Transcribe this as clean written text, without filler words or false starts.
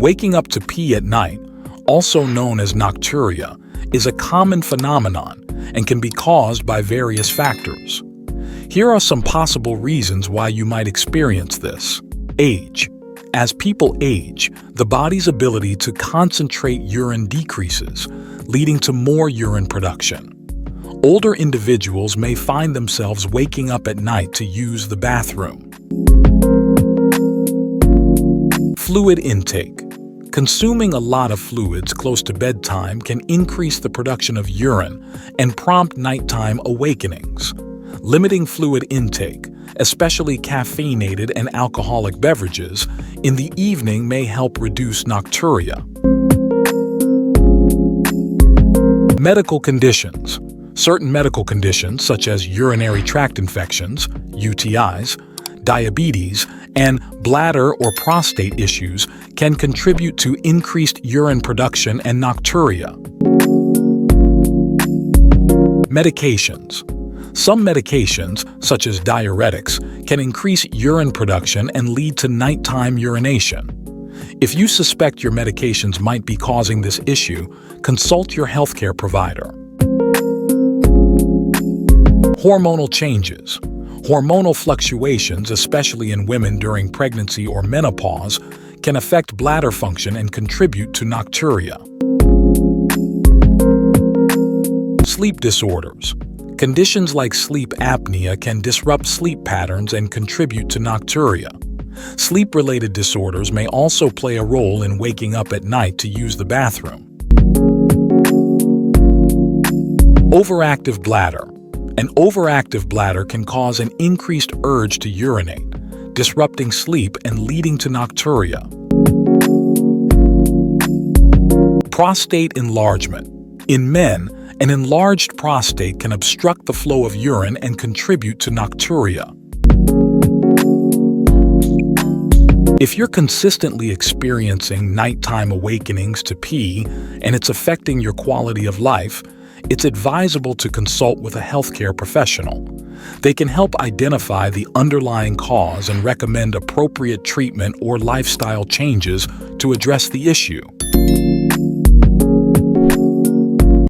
Waking up to pee at night, also known as nocturia, is a common phenomenon and can be caused by various factors. Here are some possible reasons why you might experience this. Age. As people age, the body's ability to concentrate urine decreases, leading to more urine production. Older individuals may find themselves waking up at night to use the bathroom. Fluid intake. Consuming a lot of fluids close to bedtime can increase the production of urine and prompt nighttime awakenings. Limiting fluid intake, especially caffeinated and alcoholic beverages, in the evening may help reduce nocturia. Medical conditions. Certain medical conditions, such as urinary tract infections, UTIs, diabetes, and bladder or prostate issues, can contribute to increased urine production and nocturia. Medications. Some medications, such as diuretics, can increase urine production and lead to nighttime urination. If you suspect your medications might be causing this issue, consult your healthcare provider. Hormonal changes. Hormonal fluctuations, especially in women during pregnancy or menopause, can affect bladder function and contribute to nocturia. Sleep disorders. Conditions like sleep apnea can disrupt sleep patterns and contribute to nocturia. Sleep-related disorders may also play a role in waking up at night to use the bathroom. Overactive bladder. An overactive bladder can cause an increased urge to urinate, disrupting sleep and leading to nocturia. Prostate enlargement. In men, an enlarged prostate can obstruct the flow of urine and contribute to nocturia. If you're consistently experiencing nighttime awakenings to pee and it's affecting your quality of life, it's advisable to consult with a healthcare professional. They can help identify the underlying cause and recommend appropriate treatment or lifestyle changes to address the issue.